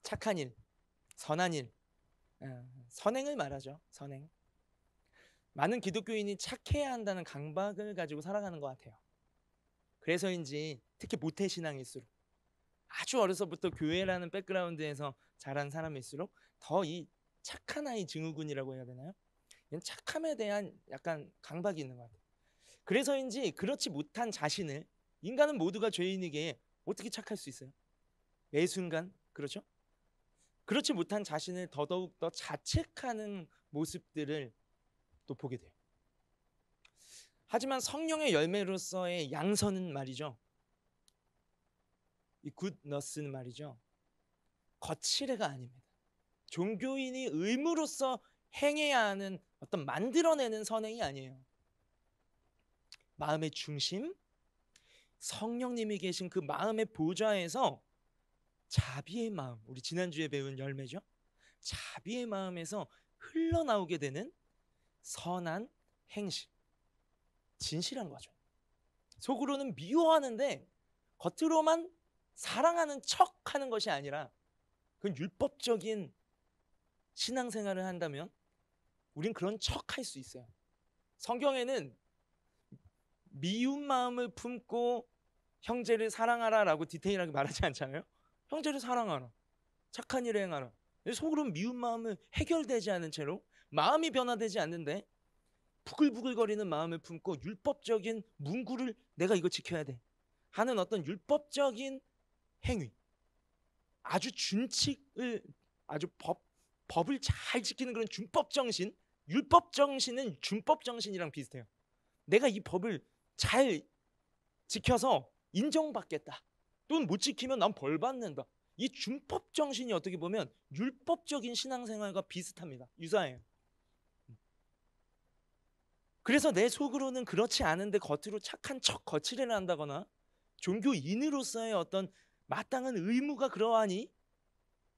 착한 일, 선한 일, 선행을 말하죠. 선행. 많은 기독교인이 착해야 한다는 강박을 가지고 살아가는 것 같아요. 그래서인지 특히 모태신앙일수록 아주 어려서부터 교회라는 백그라운드에서 자란 사람일수록 더 이 착한 아이 증후군이라고 해야 되나요? 이런 착함에 대한 약간 강박이 있는 것 같아요. 그래서인지 그렇지 못한 자신을, 인간은 모두가 죄인이기에 어떻게 착할 수 있어요? 매 순간, 그렇죠? 그렇지 못한 자신을 더더욱 더 자책하는 모습들을 또 보게 돼요. 하지만 성령의 열매로서의 양선은 말이죠, 이 굿너스는 말이죠, 거칠애가 아닙니다. 종교인이 의무로서 행해야 하는 어떤 만들어내는 선행이 아니에요. 마음의 중심, 성령님이 계신 그 마음의 보좌에서 자비의 마음, 우리 지난주에 배운 열매죠, 자비의 마음에서 흘러나오게 되는 선한 행실, 진실한 거죠. 속으로는 미워하는데 겉으로만 사랑하는 척하는 것이 아니라, 그 율법적인 신앙생활을 한다면 우린 그런 척할 수 있어요. 성경에는 미운 마음을 품고 형제를 사랑하라라고 디테일하게 말하지 않잖아요. 형제를 사랑하라, 착한 일을 행하라. 속으로는 미운 마음을 해결되지 않은 채로, 마음이 변화되지 않는데 부글부글거리는 마음을 품고 율법적인 문구를 내가 이거 지켜야 돼 하는 어떤 율법적인 행위, 아주 준칙을, 아주 법을 잘 지키는 그런 준법 정신, 율법 정신은 준법 정신이랑 비슷해요. 내가 이 법을 잘 지켜서 인정받겠다, 또는 못 지키면 난 벌 받는다. 이 준법 정신이 어떻게 보면 율법적인 신앙생활과 비슷합니다. 유사해요. 그래서 내 속으로는 그렇지 않은데 겉으로 착한 척 거칠애를 한다거나, 종교인으로서의 어떤 마땅한 의무가 그러하니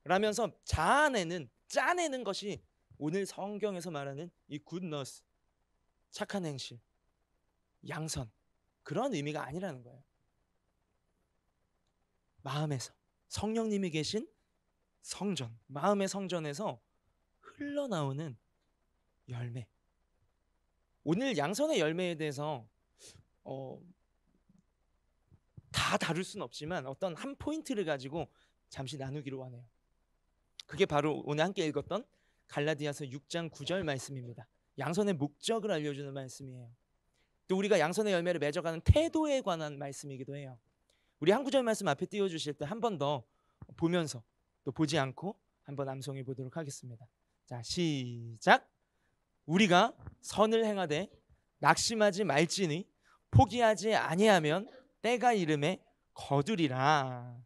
라면서 짜내는 것이 오늘 성경에서 말하는 이 굿너스, 착한 행실, 양선, 그런 의미가 아니라는 거예요. 마음에서 성령님이 계신 성전, 마음의 성전에서 흘러나오는 열매. 오늘 양선의 열매에 대해서 다 다룰 수는 없지만 어떤 한 포인트를 가지고 잠시 나누기로 하네요. 그게 바로 오늘 함께 읽었던 갈라디아서 6장 9절 말씀입니다. 양선의 목적을 알려주는 말씀이에요. 또 우리가 양선의 열매를 맺어가는 태도에 관한 말씀이기도 해요. 우리 한 구절 말씀 앞에 띄워주실 때 한 번 더 보면서, 또 보지 않고 한번 암송해 보도록 하겠습니다. 자, 시작. 우리가 선을 행하되 낙심하지 말지니 포기하지 아니하면 때가 이름에 거두리라.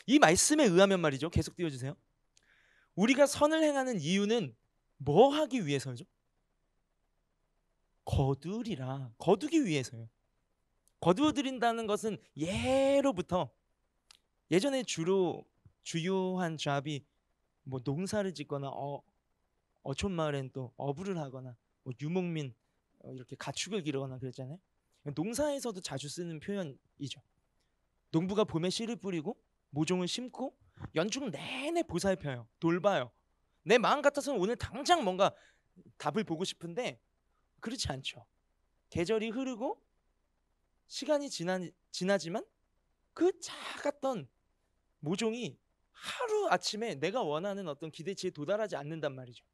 이 말씀에 의하면 말이죠, 계속 띄워주세요. 우리가 선을 행하는 이유는 뭐 하기 위해서죠? 거두리라. 거두기 위해서요. 거두어 드린다는 것은 예로부터, 예전에 주로 주요한 잡이 뭐 농사를 짓거나 어촌 마을엔 또 어부를 하거나 뭐 유목민 이렇게 가축을 기르거나 그랬잖아요. 농사에서도 자주 쓰는 표현이죠. 농부가 봄에 씨를 뿌리고 모종을 심고 연중 내내 보살펴요. 돌봐요. 내 마음 같아서는 오늘 당장 뭔가 답을 보고 싶은데 그렇지 않죠. 계절이 흐르고 시간이 지나지만 그 작았던 모종이 하루 아침에 내가 원하는 어떤 기대치에 도달하지 않는단 말이죠.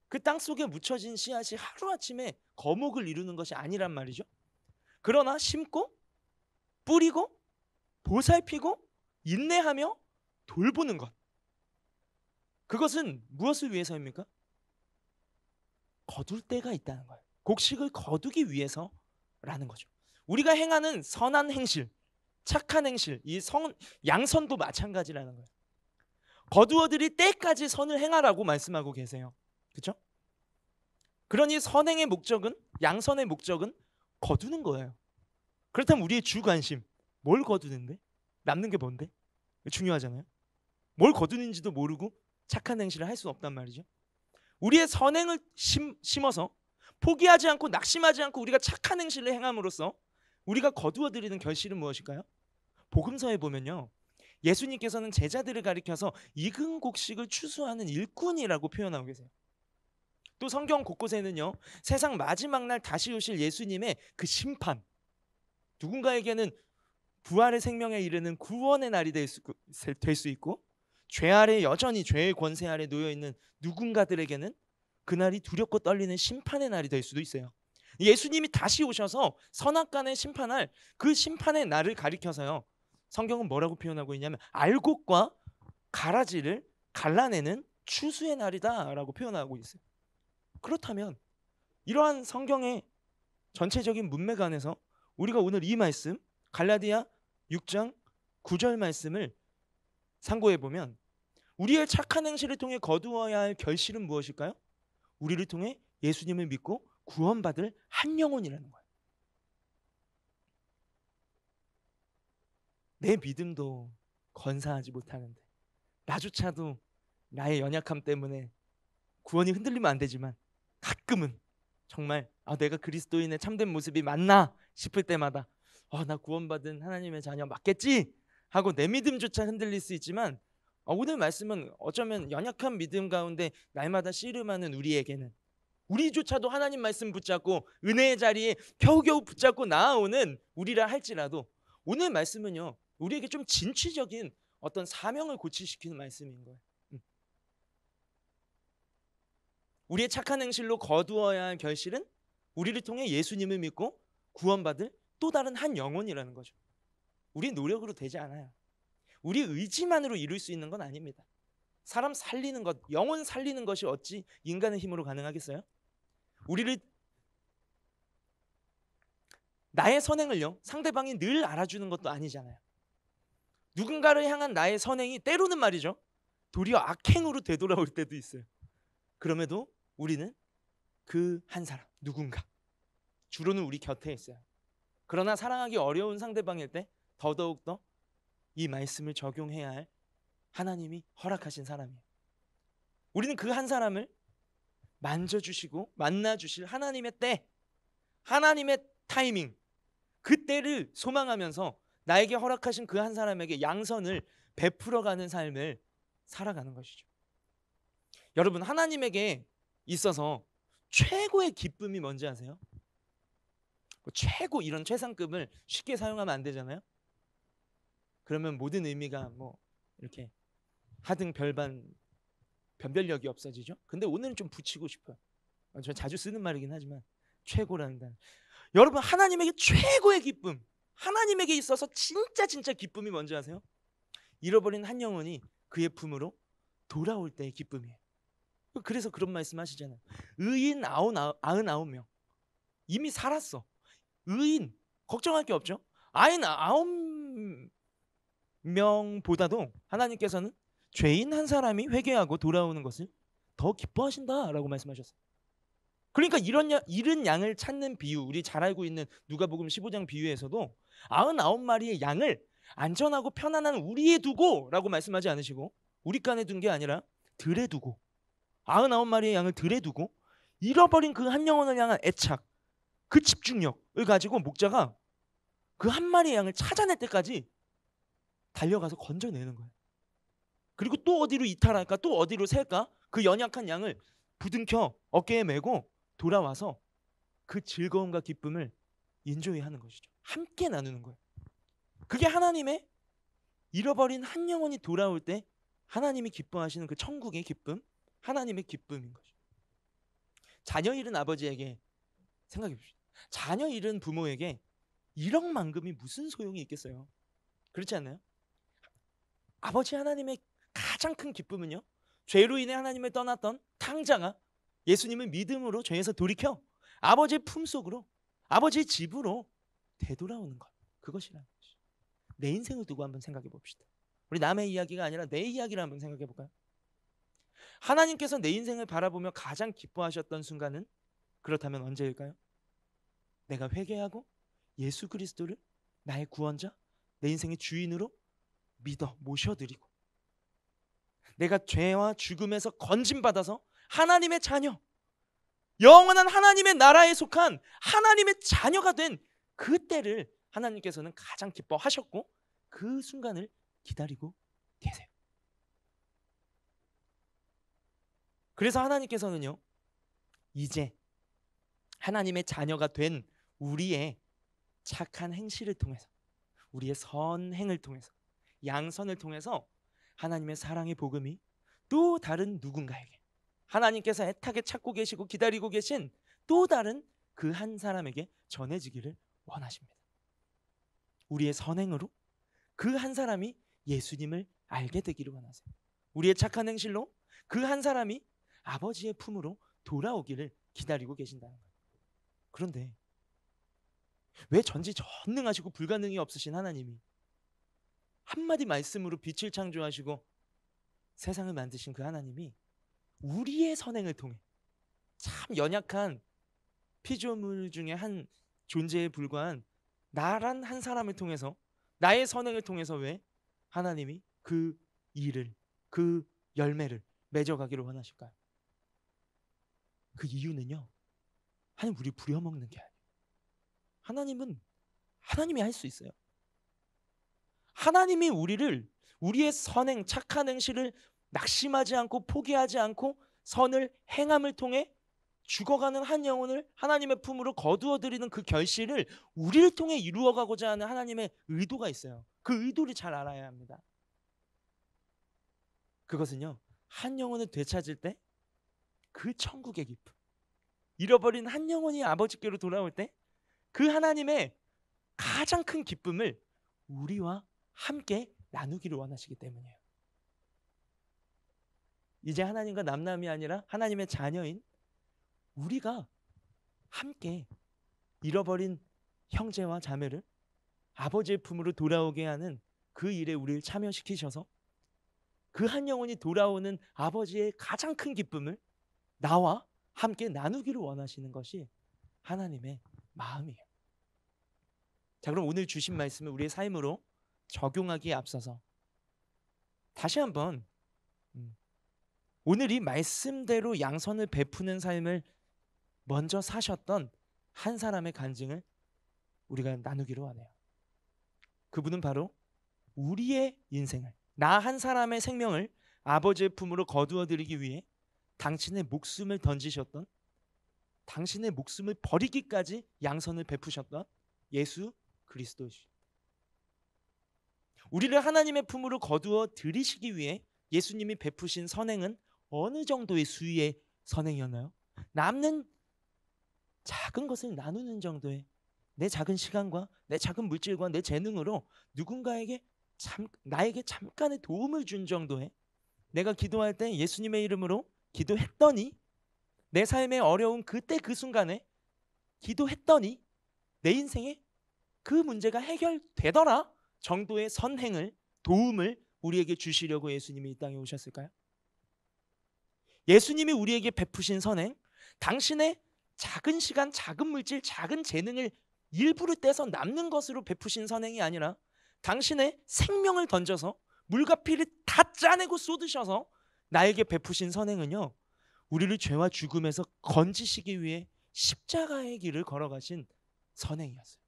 그 땅 속에 묻혀진 씨앗이 하루 아침에 거목을 이루는 것이 아니란 말이죠. 그러나 심고 뿌리고 보살피고 인내하며 돌보는 것, 그것은 무엇을 위해서입니까? 거둘 때가 있다는 거예요. 곡식을 거두기 위해서라는 거죠. 우리가 행하는 선한 행실, 착한 행실, 이 양선도 마찬가지라는 거예요. 거두어들이 때까지 선을 행하라고 말씀하고 계세요. 그렇죠? 그러니 선행의 목적은, 양선의 목적은 거두는 거예요. 그렇다면 우리의 주 관심, 뭘 거두는데? 남는 게 뭔데? 중요하잖아요. 뭘 거두는지도 모르고 착한 행실을 할 수는 없단 말이죠. 우리의 선행을 심어서 포기하지 않고 낙심하지 않고 우리가 착한 행실을 행함으로써 우리가 거두어들이는 결실은 무엇일까요? 복음서에 보면요, 예수님께서는 제자들을 가리켜서 익은 곡식을 추수하는 일꾼이라고 표현하고 계세요. 또 성경 곳곳에는요, 세상 마지막 날 다시 오실 예수님의 그 심판, 누군가에게는 부활의 생명에 이르는 구원의 날이 될 수 있고, 죄 아래 여전히 죄의 권세 아래 놓여 있는 누군가들에게는 그날이 두렵고 떨리는 심판의 날이 될 수도 있어요. 예수님이 다시 오셔서 선악간에 심판할 그 심판의 날을 가리켜서요, 성경은 뭐라고 표현하고 있냐면 알곡과 가라지를 갈라내는 추수의 날이다라고 표현하고 있어요. 그렇다면 이러한 성경의 전체적인 문맥 안에서 우리가 오늘 이 말씀 갈라디아 6장 9절 말씀을 상고해 보면 우리의 착한 행실을 통해 거두어야 할 결실은 무엇일까요? 우리를 통해 예수님을 믿고 구원받을 한 영혼이라는 거예요. 내 믿음도 건사하지 못하는데, 나조차도 나의 연약함 때문에 구원이 흔들리면 안 되지만 가끔은 정말 내가 그리스도인의 참된 모습이 맞나 싶을 때마다 나 구원받은 하나님의 자녀 맞겠지 하고 내 믿음조차 흔들릴 수 있지만, 오늘 말씀은 어쩌면 연약한 믿음 가운데 날마다 씨름하는 우리에게는, 우리조차도 하나님 말씀 붙잡고 은혜의 자리에 겨우겨우 붙잡고 나아오는 우리라 할지라도 오늘 말씀은요, 우리에게 좀 진취적인 어떤 사명을 고취시키는 말씀인 거예요. 우리의 착한 행실로 거두어야 할 결실은 우리를 통해 예수님을 믿고 구원받을 또 다른 한 영혼이라는 거죠. 우리 노력으로 되지 않아요. 우리 의지만으로 이룰 수 있는 건 아닙니다. 사람 살리는 것, 영혼 살리는 것이 어찌 인간의 힘으로 가능하겠어요? 우리를, 나의 선행을요, 상대방이 늘 알아주는 것도 아니잖아요. 누군가를 향한 나의 선행이 때로는 말이죠, 도리어 악행으로 되돌아올 때도 있어요. 그럼에도 우리는 그 한 사람, 누군가, 주로는 우리 곁에 있어요. 그러나 사랑하기 어려운 상대방일 때 더더욱 더 이 말씀을 적용해야 할 하나님이 허락하신 사람이에요. 우리는 그 한 사람을 만져주시고 만나주실 하나님의 때, 하나님의 타이밍, 그 때를 소망하면서 나에게 허락하신 그 한 사람에게 양선을 베풀어가는 삶을 살아가는 것이죠. 여러분, 하나님에게 있어서 최고의 기쁨이 뭔지 아세요? 최고, 이런 최상급을 쉽게 사용하면 안 되잖아요. 그러면 모든 의미가 이렇게 하등 별반 변별력이 없어지죠. 근데 오늘은 좀 붙이고 싶어요. 저 자주 쓰는 말이긴 하지만 최고라는 단어. 여러분, 하나님에게 최고의 기쁨, 하나님에게 있어서 진짜 기쁨이 뭔지 아세요? 잃어버린 한 영혼이 그의 품으로 돌아올 때의 기쁨이에요. 그래서 그런 말씀 하시잖아요. 의인 99명 이미 살았어. 의인 걱정할 게 없죠. 99명보다도 하나님께서는 죄인 한 사람이 회개하고 돌아오는 것을 더 기뻐하신다라고 말씀하셨어요. 그러니까 잃은 양을 찾는 비유, 우리 잘 알고 있는 누가복음 15장 비유에서도 99마리의 양을 안전하고 편안한 우리에 두고 라고 말씀하지 않으시고, 우리 간에 둔 게 아니라 들에 두고, 99마리의 양을 들에 두고 잃어버린 그 한 영혼을 향한 애착, 그 집중력을 가지고 목자가 그 한 마리의 양을 찾아낼 때까지 달려가서 건져내는 거예요. 그리고 또 어디로 이탈할까, 또 어디로 셀까, 그 연약한 양을 부둥켜 어깨에 메고 돌아와서 그 즐거움과 기쁨을 인조이하는 것이죠. 함께 나누는 거예요. 그게 하나님의 잃어버린 한 영혼이 돌아올 때 하나님이 기뻐하시는 그 천국의 기쁨, 하나님의 기쁨인 거죠. 자녀 잃은 아버지에게 생각해 봅시다. 자녀 잃은 부모에게 1억만금이 무슨 소용이 있겠어요? 그렇지 않나요? 아버지 하나님의 가장 큰 기쁨은요, 죄로 인해 하나님을 떠났던 탕자가 예수님을 믿음으로 죄에서 돌이켜 아버지의 품속으로, 아버지의 집으로 되돌아오는 것, 그것이라는 것이죠. 내 인생을 두고 한번 생각해 봅시다. 우리 남의 이야기가 아니라 내 이야기를 한번 생각해 볼까요? 하나님께서 내 인생을 바라보며 가장 기뻐하셨던 순간은 그렇다면 언제일까요? 내가 회개하고 예수 그리스도를 나의 구원자, 내 인생의 주인으로 믿어 모셔드리고, 내가 죄와 죽음에서 건짐받아서 하나님의 자녀, 영원한 하나님의 나라에 속한 하나님의 자녀가 된 그때를 하나님께서는 가장 기뻐하셨고, 그 순간을 기다리고 계세요. 그래서 하나님께서는요, 이제 하나님의 자녀가 된 우리의 착한 행실을 통해서, 우리의 선행을 통해서, 양선을 통해서 하나님의 사랑의 복음이 또 다른 누군가에게, 하나님께서 애타게 찾고 계시고 기다리고 계신 또 다른 그 한 사람에게 전해지기를 원하십니다. 우리의 선행으로 그 한 사람이 예수님을 알게 되기를 원하세요. 우리의 착한 행실로 그 한 사람이 아버지의 품으로 돌아오기를 기다리고 계신다는 거예요. 그런데 왜 전지전능하시고 불가능이 없으신 하나님이 한마디 말씀으로 빛을 창조하시고 세상을 만드신 그 하나님이 우리의 선행을 통해, 참 연약한 피조물 중에 한 존재에 불과한 나란 한 사람을 통해서, 나의 선행을 통해서 왜 하나님이 그 일을, 그 열매를 맺어가기를 원하실까요? 그 이유는요, 하나님 우리 부려먹는 게 아니에요. 하나님이 할 수 있어요. 하나님이 우리의 선행, 착한 행실을 낙심하지 않고 포기하지 않고 선을 행함을 통해 죽어가는 한 영혼을 하나님의 품으로 거두어들이는 그 결실을 우리를 통해 이루어가고자 하는 하나님의 의도가 있어요. 그 의도를 잘 알아야 합니다. 그것은요, 한 영혼을 되찾을 때 그 천국의 기쁨, 잃어버린 한 영혼이 아버지께로 돌아올 때 그 하나님의 가장 큰 기쁨을 우리와 함께 나누기를 원하시기 때문이에요. 이제 하나님과 남남이 아니라 하나님의 자녀인 우리가 함께 잃어버린 형제와 자매를 아버지의 품으로 돌아오게 하는 그 일에 우리를 참여시키셔서 그 한 영혼이 돌아오는 아버지의 가장 큰 기쁨을 나와 함께 나누기를 원하시는 것이 하나님의 마음이에요. 자, 그럼 오늘 주신 말씀을 우리의 삶으로 적용하기에 앞서서 다시 한번 오늘 이 말씀대로 양선을 베푸는 삶을 먼저 사셨던 한 사람의 간증을 우리가 나누기로 하네요. 그분은 바로 우리의 인생을, 나 한 사람의 생명을 아버지의 품으로 거두어들이기 위해 당신의 목숨을 던지셨던, 당신의 목숨을 버리기까지 양선을 베푸셨던 예수 그리스도이십니다. 우리를 하나님의 품으로 거두어 들이시기 위해 예수님이 베푸신 선행은 어느 정도의 수위의 선행이었나요? 남는 작은 것을 나누는 정도의, 내 작은 시간과 내 작은 물질과 내 재능으로 누군가에게 나에게 잠깐의 도움을 준 정도의, 내가 기도할 때 예수님의 이름으로 기도했더니, 내 삶의 어려운 그때 그 순간에 기도했더니 내 인생에 그 문제가 해결되더라 정도의 선행을, 도움을 우리에게 주시려고 예수님이 이 땅에 오셨을까요? 예수님이 우리에게 베푸신 선행, 당신의 작은 시간, 작은 물질, 작은 재능을 일부러 떼서 남는 것으로 베푸신 선행이 아니라 당신의 생명을 던져서 물과 피를 다 짜내고 쏟으셔서 나에게 베푸신 선행은요, 우리를 죄와 죽음에서 건지시기 위해 십자가의 길을 걸어가신 선행이었어요.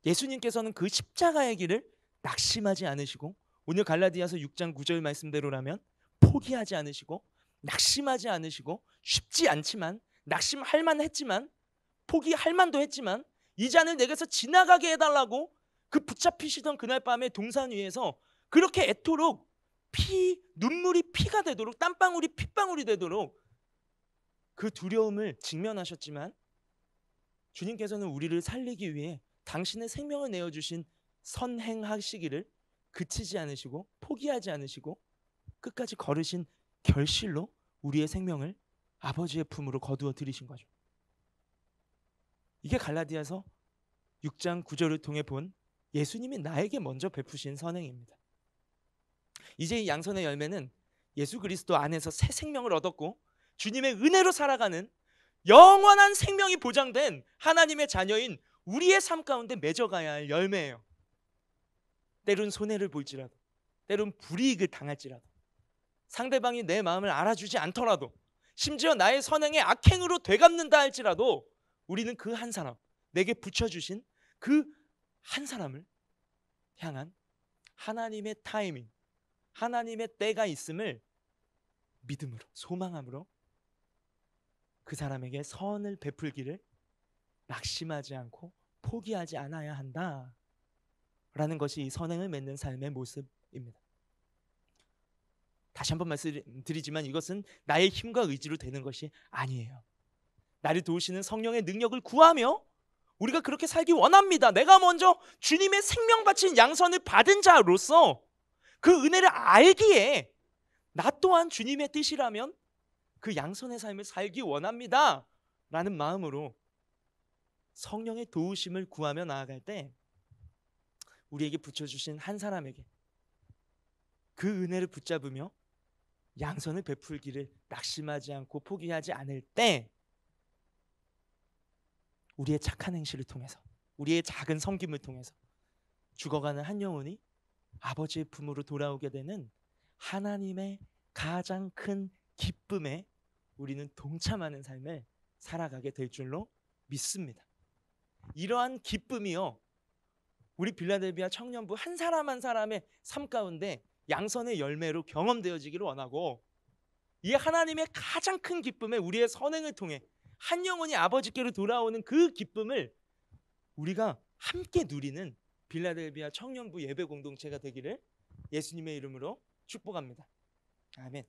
예수님께서는 그 십자가의 길을 낙심하지 않으시고, 오늘 갈라디아서 6장 9절 말씀대로라면 포기하지 않으시고, 낙심하지 않으시고, 쉽지 않지만, 낙심할 만했지만, 포기할 만도 했지만 이 잔을 내게서 지나가게 해달라고 그 붙잡히시던 그날 밤에 동산 위에서 그렇게 애토록 눈물이 피가 되도록, 땀방울이 핏방울이 되도록 그 두려움을 직면하셨지만, 주님께서는 우리를 살리기 위해 당신의 생명을 내어주신 선행하시기를 그치지 않으시고 포기하지 않으시고 끝까지 걸으신 결실로 우리의 생명을 아버지의 품으로 거두어 들이신 거죠. 이게 갈라디아서 6장 9절을 통해 본 예수님이 나에게 먼저 베푸신 선행입니다. 이제 이 양선의 열매는 예수 그리스도 안에서 새 생명을 얻었고 주님의 은혜로 살아가는 영원한 생명이 보장된 하나님의 자녀인 우리의 삶 가운데 맺어가야 할 열매예요. 때론 손해를 볼지라도, 때론 불이익을 당할지라도, 상대방이 내 마음을 알아주지 않더라도, 심지어 나의 선행의 악행으로 되갚는다 할지라도 우리는 그 한 사람, 내게 붙여주신 그 한 사람을 향한 하나님의 타이밍, 하나님의 때가 있음을 믿음으로, 소망함으로 그 사람에게 선을 베풀기를 낙심하지 않고 포기하지 않아야 한다 라는 것이 이 선행을 맺는 삶의 모습입니다. 다시 한번 말씀드리지만 이것은 나의 힘과 의지로 되는 것이 아니에요. 나를 도우시는 성령의 능력을 구하며 우리가 그렇게 살기 원합니다. 내가 먼저 주님의 생명 바친 양선을 받은 자로서 그 은혜를 알기에 나 또한 주님의 뜻이라면 그 양선의 삶을 살기 원합니다 라는 마음으로 성령의 도우심을 구하며 나아갈 때 우리에게 붙여주신 한 사람에게 그 은혜를 붙잡으며 양선을 베풀기를 낙심하지 않고 포기하지 않을 때 우리의 착한 행실을 통해서, 우리의 작은 섬김을 통해서 죽어가는 한 영혼이 아버지의 품으로 돌아오게 되는 하나님의 가장 큰 기쁨에 우리는 동참하는 삶을 살아가게 될 줄로 믿습니다. 이러한 기쁨이요, 우리 빌라델비아 청년부 한 사람 한 사람의 삶 가운데 양선의 열매로 경험되어지기를 원하고, 이 하나님의 가장 큰 기쁨에 우리의 선행을 통해 한 영혼이 아버지께로 돌아오는 그 기쁨을 우리가 함께 누리는 빌라델비아 청년부 예배 공동체가 되기를 예수님의 이름으로 축복합니다. 아멘.